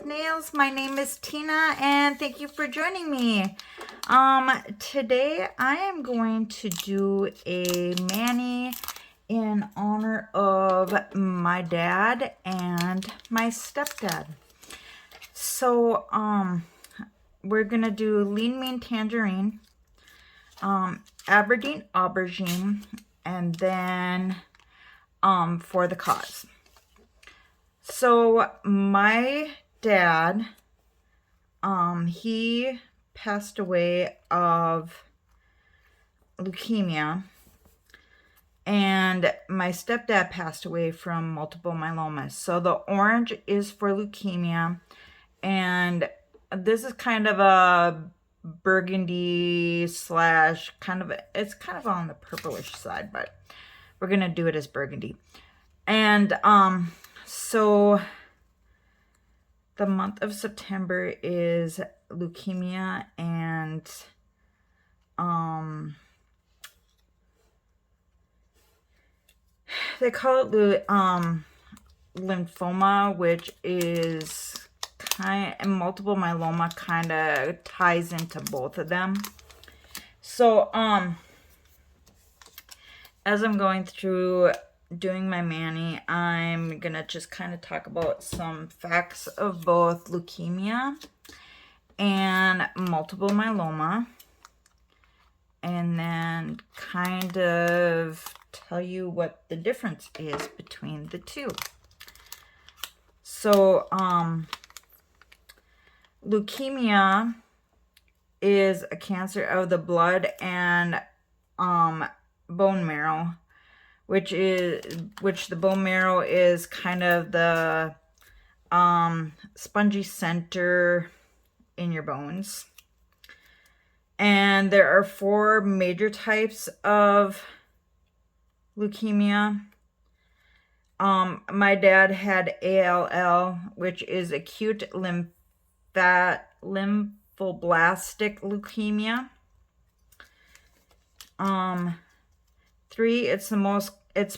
Nails. My name is Tina and thank you for joining me. Today I am going to do a mani in honor of my dad and my stepdad. So we're gonna do Lean Mean Tangerine, Aberdeen Abergine, and then For the Cause. So my dad, he passed away of leukemia, and my stepdad passed away from multiple myeloma. So the orange is for leukemia, and this is kind of a burgundy slash it's kind of on the purplish side, but we're gonna do it as burgundy. And so the month of September is leukemia and they call it lymphoma, which is and multiple myeloma kind of ties into both of them. So as I'm going through doing my mani, I'm gonna just kind of talk about some facts of both leukemia and multiple myeloma, and then kind of tell you what the difference is between the two. So leukemia is a cancer of the blood and bone marrow, which the bone marrow is kind of the spongy center in your bones. And there are 4 major types of leukemia. My dad had ALL, which is acute lymphoblastic leukemia. 3, it's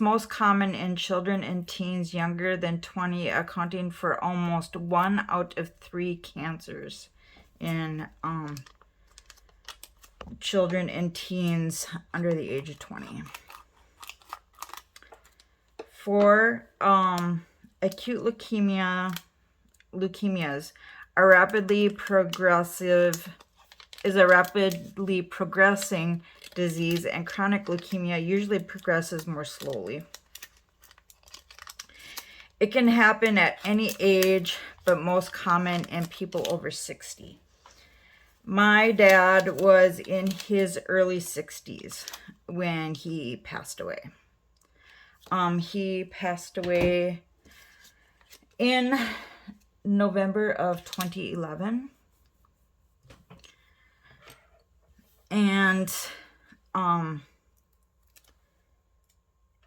most common in children and teens younger than 20, accounting for almost 1 out of 3 cancers in children and teens under the age of 20. 4, acute leukemias are rapidly progressing disease, and chronic leukemia usually progresses more slowly. It can happen at any age, but most common in people over 60. My dad was in his early 60s when he passed away. He passed away in November of 2011. And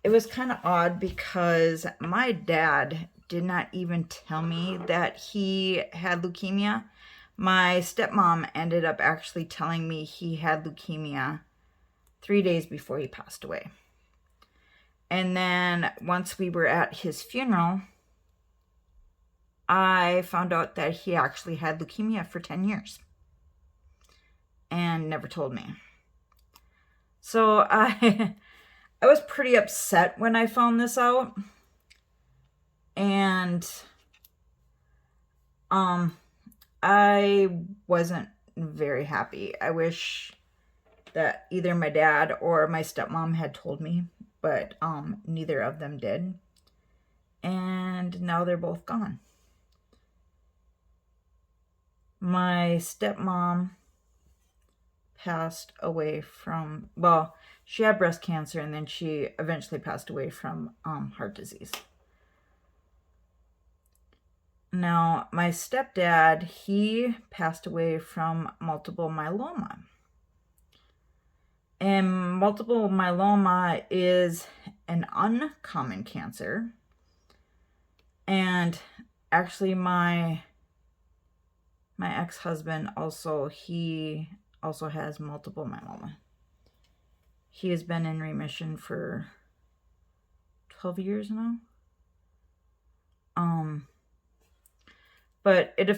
it was kind of odd because my dad did not even tell me that he had leukemia. My stepmom ended up actually telling me he had leukemia 3 days before he passed away. And then once we were at his funeral, I found out that he actually had leukemia for 10 years and never told me. So I was pretty upset when I found this out. And I wasn't very happy. I wish that either my dad or my stepmom had told me, but neither of them did. And now they're both gone. My stepmom passed away from, well, she had breast cancer, and then she eventually passed away from heart disease. Now, my stepdad, he passed away from multiple myeloma. And multiple myeloma is an uncommon cancer. And actually my ex-husband he also has multiple myeloma. He has been in remission for 12 years now. but it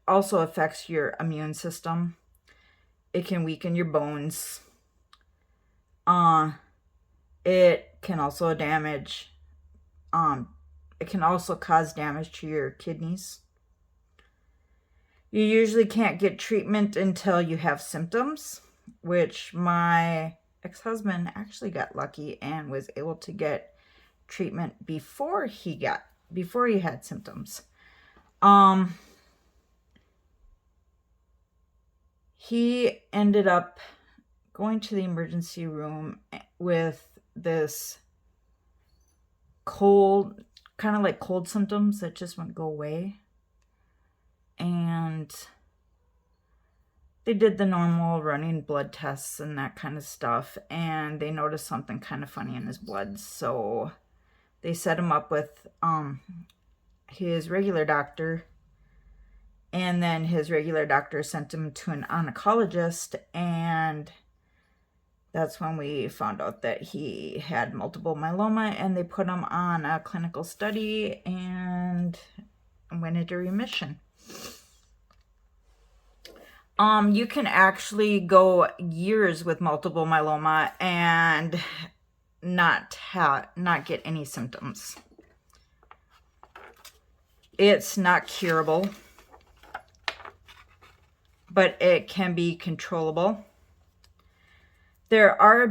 also affects your immune system. It can weaken your bones. It can also it can also cause damage to your kidneys. You usually can't get treatment until you have symptoms, which my ex-husband actually got lucky and was able to get treatment before he had symptoms. He ended up going to the emergency room with this cold, kind of like cold symptoms that just wouldn't go away. And they did the normal running blood tests and that kind of stuff, and they noticed something kind of funny in his blood. So they set him up with his regular doctor, and then his regular doctor sent him to an oncologist, and that's when we found out that he had multiple myeloma, and they put him on a clinical study and went into remission. You can actually go years with multiple myeloma and not get any symptoms. It's not curable, but it can be controllable. There are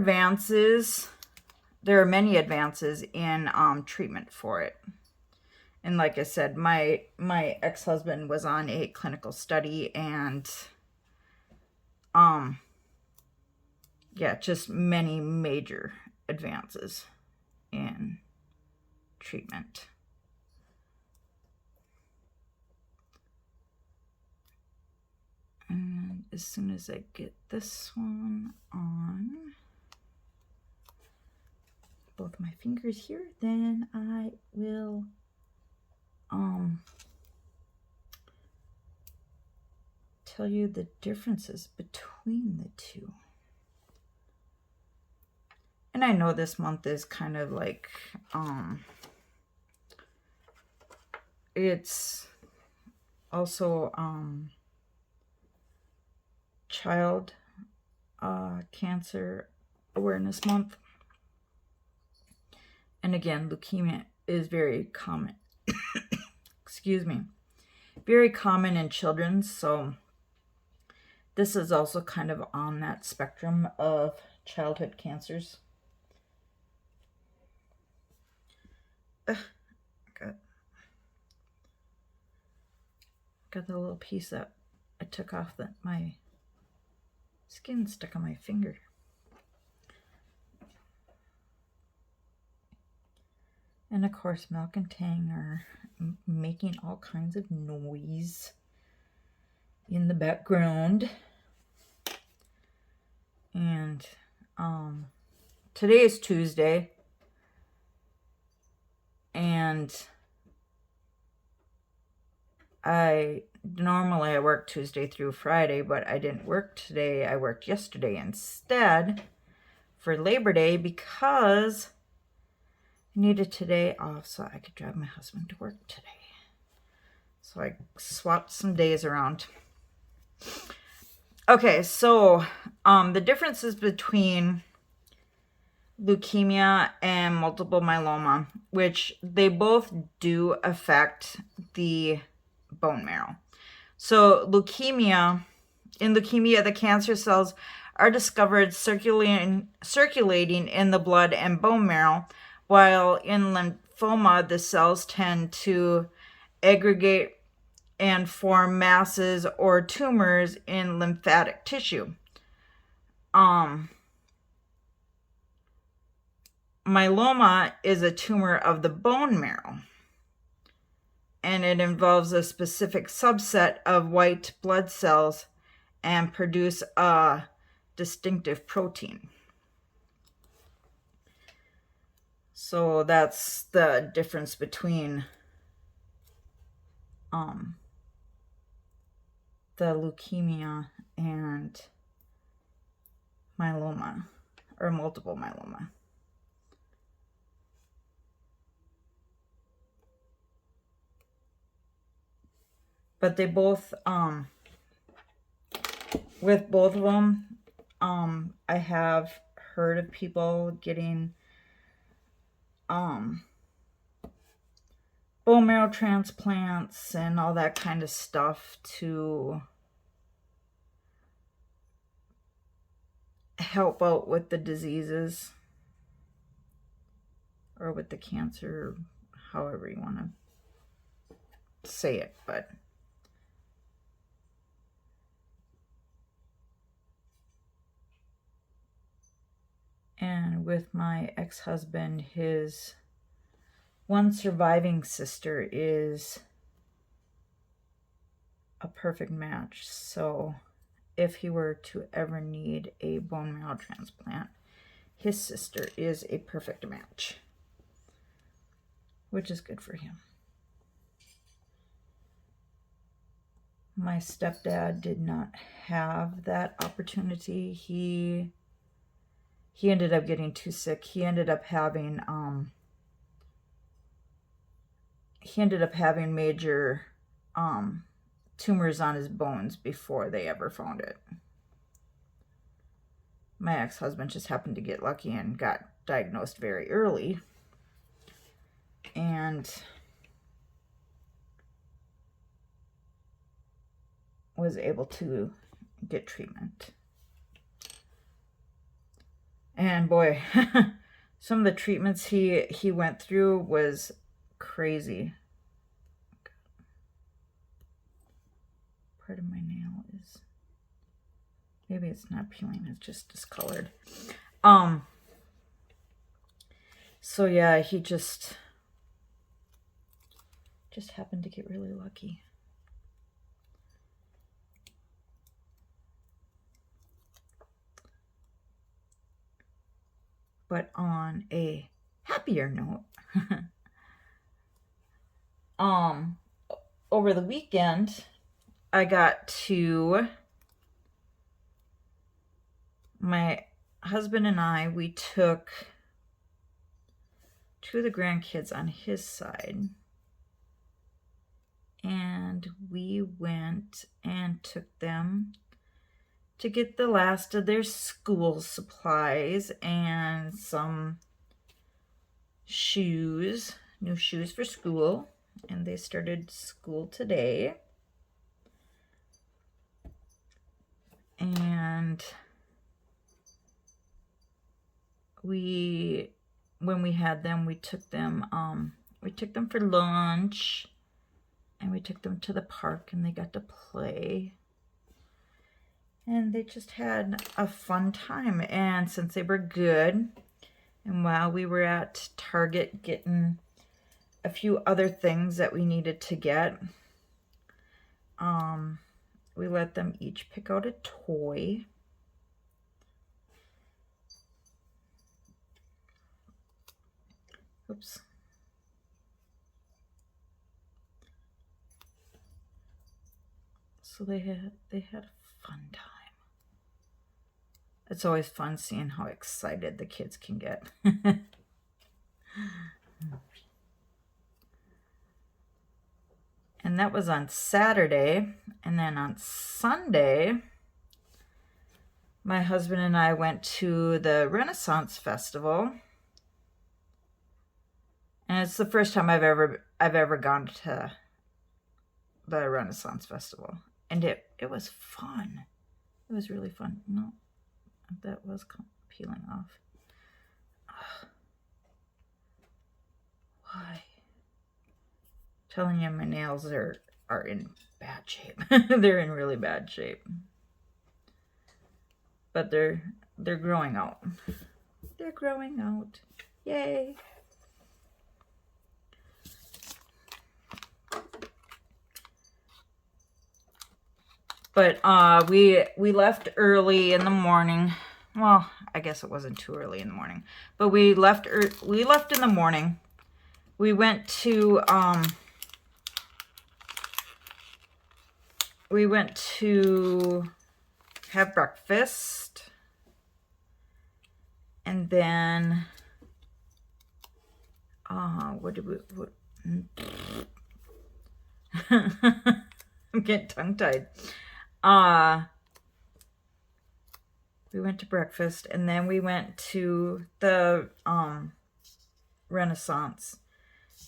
many advances in treatment for it. And like I said, my ex-husband was on a clinical study, and just many major advances in treatment. And as soon as I get this one on both my fingers here, then I will tell you the differences between the two. And I know this month is kind of like it's also Child Cancer Awareness Month. And again, leukemia is very common. Excuse me. Very common in children, so this is also kind of on that spectrum of childhood cancers. Got the little piece that I took off that my skin stuck on my finger. And of course, Milk and Tang are making all kinds of noise in the background. And today is Tuesday, and I work Tuesday through Friday, but I didn't work today. I worked yesterday instead for Labor Day because I needed today off so I could drive my husband to work today. So I swapped some days around. Okay, so the differences between leukemia and multiple myeloma, which they both do affect the bone marrow. So in leukemia, the cancer cells are discovered circulating in the blood and bone marrow, while in lymphoma, the cells tend to aggregate and form masses or tumors in lymphatic tissue. Myeloma is a tumor of the bone marrow, and it involves a specific subset of white blood cells and produce a distinctive protein. So that's the difference between the leukemia and myeloma, or multiple myeloma. But they both, with both of them, I have heard of people getting bone marrow transplants and all that kind of stuff to help out with the diseases or with the cancer, however you want to say it. But and with my ex-husband, his one surviving sister is a perfect match. So if he were to ever need a bone marrow transplant, his sister is a perfect match, which is good for him. My stepdad did not have that opportunity. He ended up getting too sick. He ended up having major tumors on his bones before they ever found it. My ex-husband just happened to get lucky and got diagnosed very early, and was able to get treatment. And boy, some of the treatments he went through was crazy. Part of my nail is, maybe it's not peeling, it's just discolored. So yeah, he just happened to get really lucky. But on a happier note, over the weekend, my husband and I, we took two of the grandkids on his side, and we went and took them to get the last of their school supplies and some shoes, new shoes for school, and they started school today. And when we had them, we took them for lunch, and we took them to the park, and they got to play. And they just had a fun time. And since they were good, and while we were at Target getting a few other things that we needed to get, we let them each pick out a toy. Oops. So they had a fun time. It's always fun seeing how excited the kids can get. And that was on Saturday. And then on Sunday, my husband and I went to the Renaissance Festival. And it's the first time I've ever gone to the Renaissance Festival. And it was fun. It was really fun. No, that was peeling off. Ugh. Why? Telling you, my nails are in bad shape. They're in really bad shape. But they're growing out. They're growing out. Yay. But we left early in the morning. Well, I guess it wasn't too early in the morning, but we left in the morning. We went to have breakfast, and then I'm getting tongue-tied. We went to breakfast, and then we went to the Renaissance.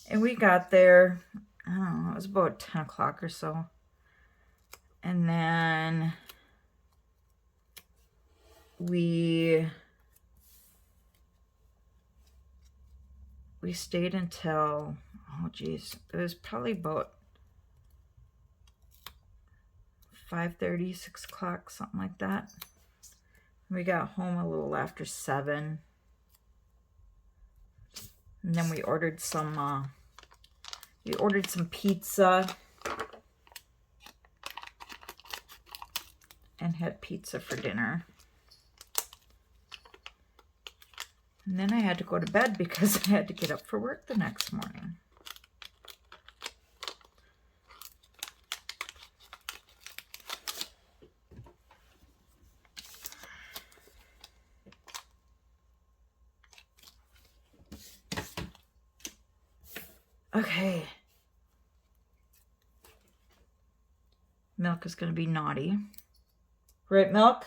And we got there, I don't know, it was about 10 o'clock or so. And then we stayed until, oh geez, it was probably about 5:30, 6 o'clock, something like that. We got home a little after 7. And then we ordered some pizza and had pizza for dinner. And then I had to go to bed because I had to get up for work the next morning. Okay. Milk is going to be naughty. Right, Milk?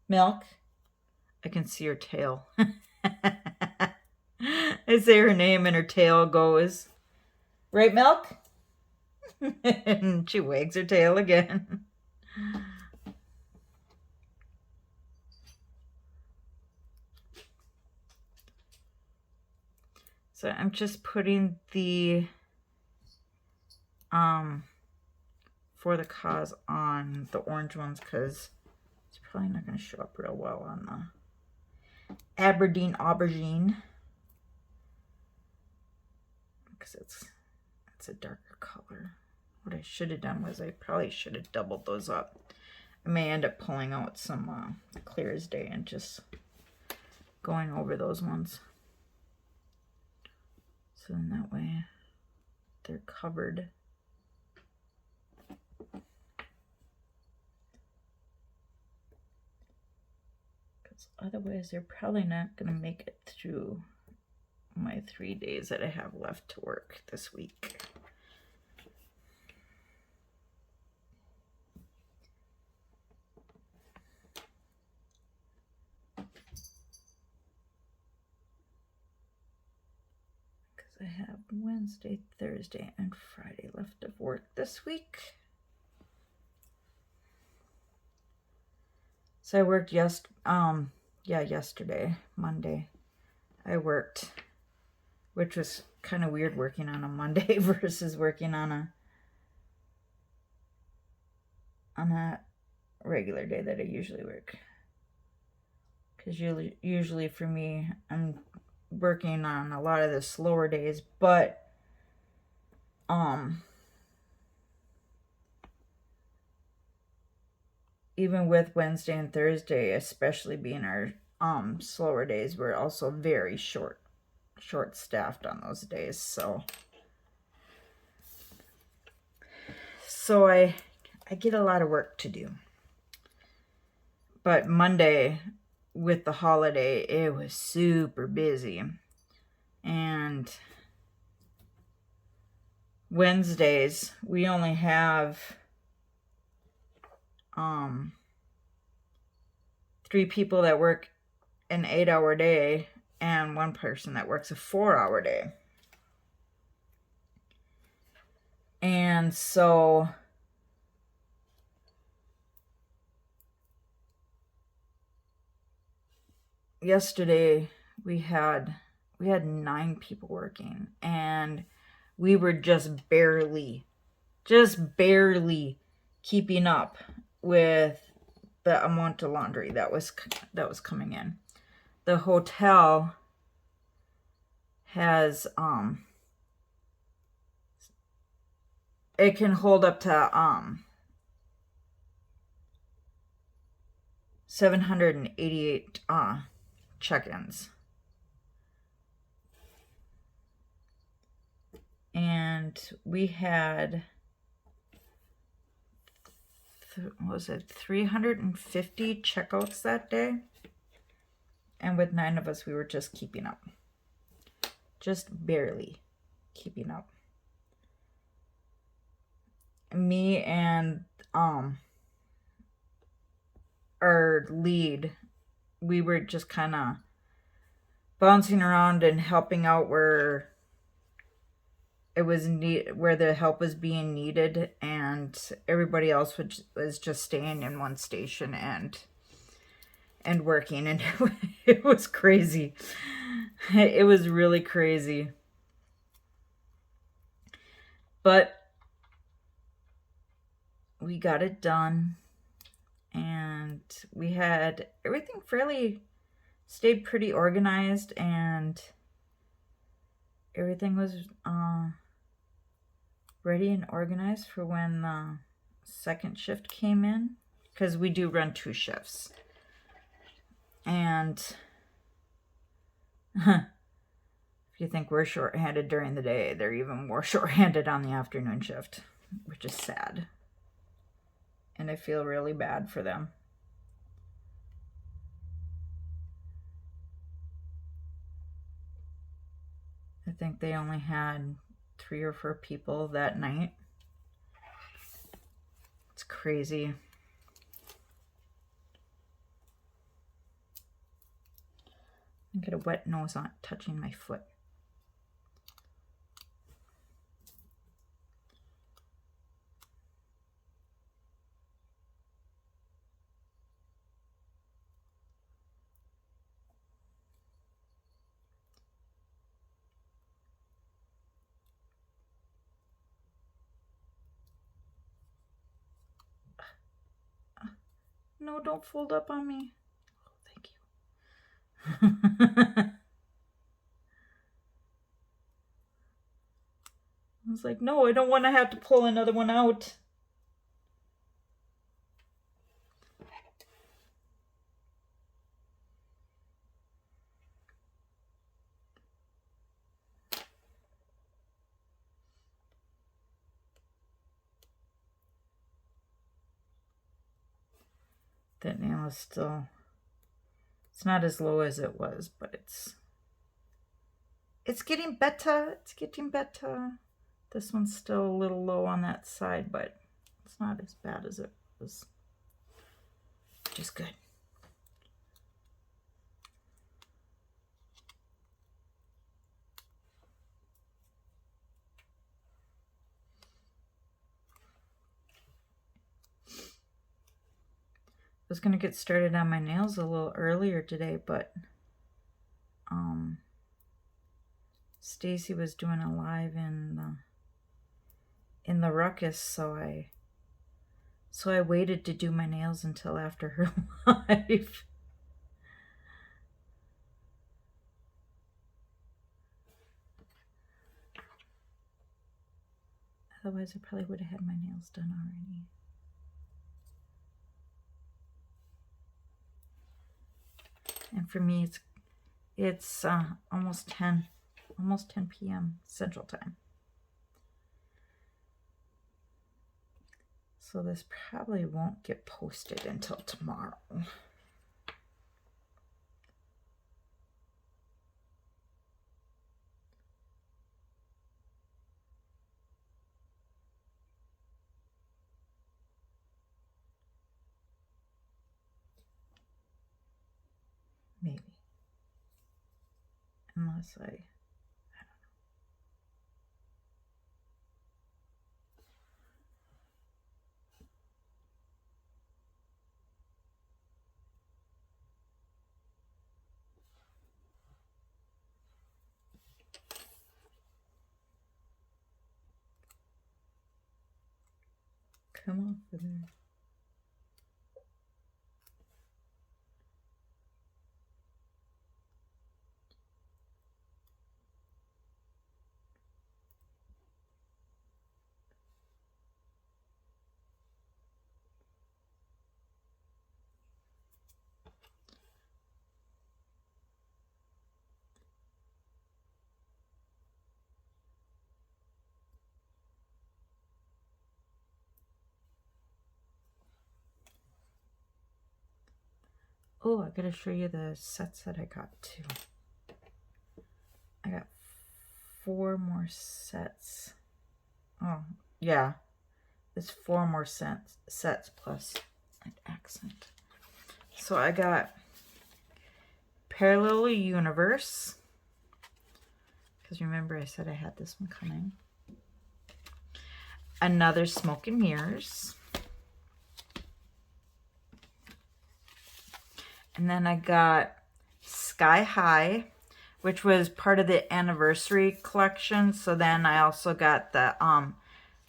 Milk? I can see her tail. I say her name and her tail goes. Right, Milk? And she wags her tail again. So I'm just putting the for the cause on the orange ones because it's probably not going to show up real well on the Aberdeen Abergine because it's a darker color. What I should have done was I probably should have doubled those up. I may end up pulling out some clear as day and just going over those ones. So then that way they're covered. Because otherwise they're probably not going to make it through my 3 days that I have left to work this week. I have Wednesday, Thursday, and Friday left of work this week. So I worked yesterday, Monday. I worked, which was kind of weird working on a Monday versus working on a regular day that I usually work. Because usually for me, I'm working on a lot of the slower days, but even with Wednesday and Thursday, especially being our slower days, we're also very short staffed on those days. So I get a lot of work to do. But Monday, with the holiday, it was super busy. And Wednesdays, we only have 3 people that work an 8-hour day and 1 person that works a 4-hour day. And so yesterday we had 9 people working, and we were just barely keeping up with the amount of laundry that was coming in. The hotel has it can hold up to 788 check-ins. And we had 350 checkouts that day, and with 9 of us we were just keeping up, just barely keeping up. me and our lead, we were just kind of bouncing around and helping out where it was where the help was being needed, and everybody else was just staying in one station and working, and it was crazy. It was really crazy. But we got it done, and we had everything fairly stayed pretty organized, and everything was ready and organized for when the second shift came in, because we do run 2 shifts. And if you think we're short-handed during the day, they're even more short-handed on the afternoon shift, which is sad. And I feel really bad for them. I think they only had 3 or 4 people that night. It's crazy. I get a wet nose on touching my foot. No, don't fold up on me. Oh, thank you. I was like, no, I don't want to have to pull another one out. That nail is still, it's not as low as it was, but it's getting better. It's getting better. This one's still a little low on that side, but it's not as bad as it was. Which is good. I was gonna get started on my nails a little earlier today, but Stacey was doing a live in the ruckus, so I waited to do my nails until after her live. Otherwise, I probably would have had my nails done already. And for me, it's almost 10 p.m. Central Time. So this probably won't get posted until tomorrow. Maybe. Unless I don't know. Come off of there. Oh, I gotta show you the sets that I got too. I got 4 more sets. Oh, yeah. It's 4 more sets plus an accent. So I got Parallel Universe, because remember I said I had this one coming. Another Smoke and Mirrors. And then I got Sky High, which was part of the anniversary collection. So then I also got the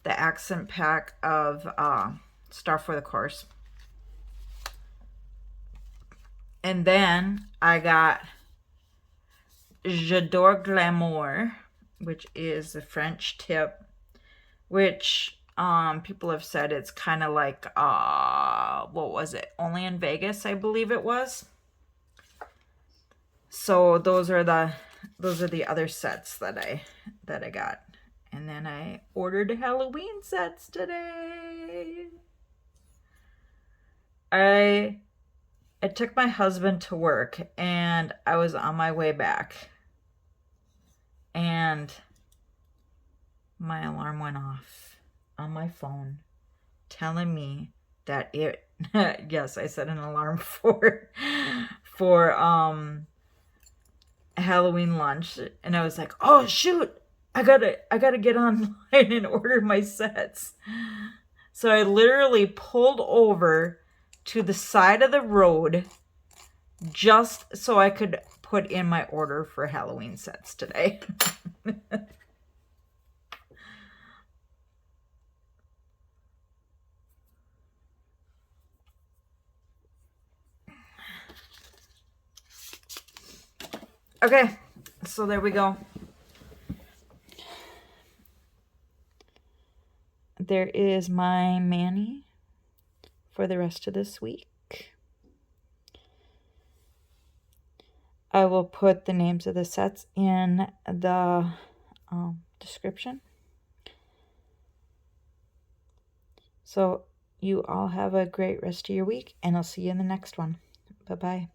accent pack of Star for the Course. And then I got J'adore Glamour, which is the French tip, which people have said it's kind of like what was it? Only in Vegas, I believe it was. So those are the other sets that I got. And then I ordered Halloween sets today. I took my husband to work and I was on my way back. And my alarm went off on my phone telling me that it yes, I set an alarm for Halloween lunch, and I was like, oh shoot, I gotta get online and order my sets. So I literally pulled over to the side of the road just so I could put in my order for Halloween sets today. Okay, so there we go. There is my Manny for the rest of this week. I will put the names of the sets in the description. So you all have a great rest of your week, and I'll see you in the next one. Bye-bye.